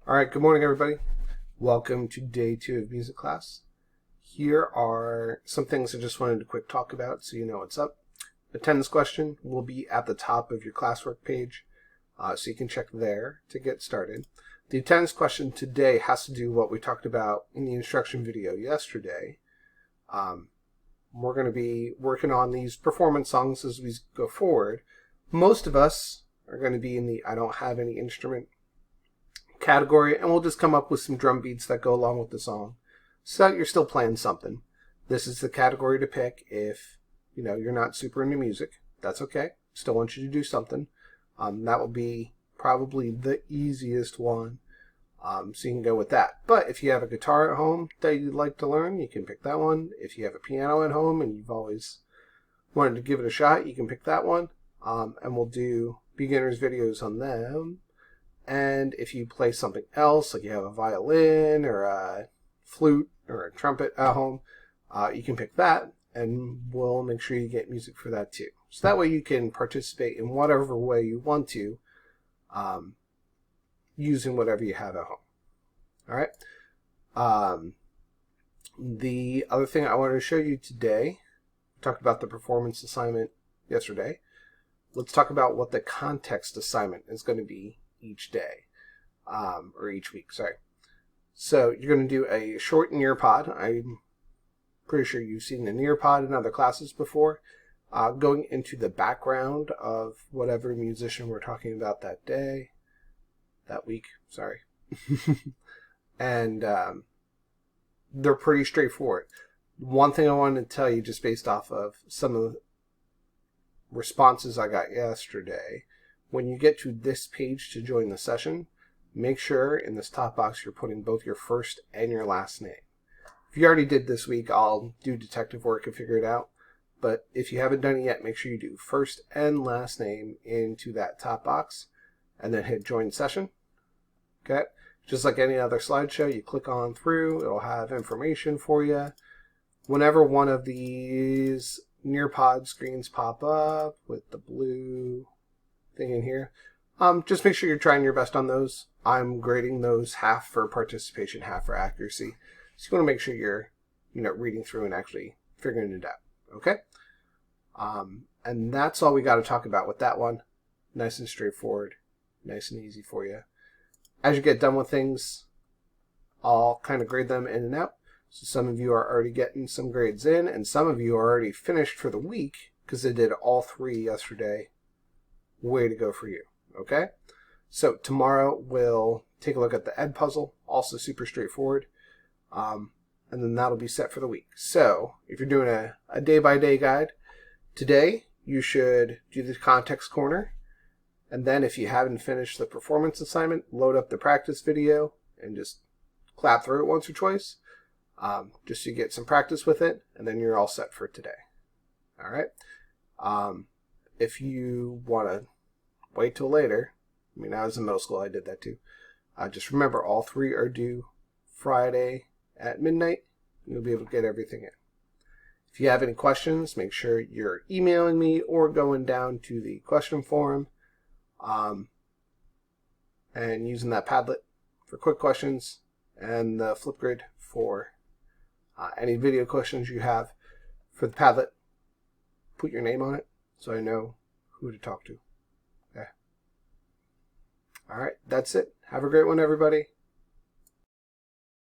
All right, good morning, everybody. Welcome to day 2 of music class. Here are some things I just wanted to quick talk about so you know what's up. Attendance question will be at the top of your classwork page, so you can check there to get started. The attendance question today has to do what we talked about in the instruction video yesterday. We're going to be working on these performance songs as we go forward. Most of us are going to be in the I don't have any instrument category, and we'll just come up with some drum beats that go along with the song so that you're still playing something. This is the category to pick if you're not super into music. That's okay. Still want you to do something. That will be probably the easiest one, so you can go with that. But if you have a guitar at home that you'd like to learn, you can pick that one. If you have a piano at home and you've always wanted to give it a shot, you can pick that one, and we'll do beginners videos on them. And if you play something else, like you have a violin or a flute or a trumpet at home, you can pick that, and we'll make sure you get music for that too. So that way you can participate in whatever way you want to, using whatever you have at home. All right. The other thing I wanted to show you today, we talked about the performance assignment yesterday. Let's talk about what the context assignment is going to be each day, or each week, sorry. So you're going to do a short Nearpod. I'm pretty sure you've seen a Nearpod in other classes before, going into the background of whatever musician we're talking about that day, that week, sorry. And they're pretty straightforward. One thing I wanted to tell you, just based off of some of the responses I got yesterday, when you get to this page to join the session, make sure in this top box you're putting both your first and your last name. If you already did this week, I'll do detective work and figure it out. But if you haven't done it yet, make sure you do first and last name into that top box and then hit join session. Okay? Just like any other slideshow, you click on through, it'll have information for you. Whenever one of these Nearpod screens pop up with the blue thing in here, just make sure you're trying your best on those. I'm grading those half for participation, half for accuracy. So you want to make sure you're reading through and actually figuring it out. Okay? And that's all we got to talk about with that one. Nice and straightforward, nice and easy for you. As you get done with things, I'll kind of grade them in and out. So some of you are already getting some grades in, and some of you are already finished for the week because they did all 3 yesterday. Way to go for you. Okay? So tomorrow we'll take a look at the Edpuzzle, also super straightforward. And then that'll be set for the week. So if you're doing a day-by-day guide, today you should do the context corner. And then if you haven't finished the performance assignment, load up the practice video and just clap through it once or twice, just so you get some practice with it, and then you're all set for today. All right? If you want to wait till later, I was in middle school, I did that too. Just remember, all 3 are due Friday at midnight. You'll be able to get everything in. If you have any questions, make sure you're emailing me or going down to the question forum, and using that Padlet for quick questions and the Flipgrid for any video questions you have. For the Padlet, put your name on it so I know who to talk to. Okay. All right, that's it. Have a great one, everybody.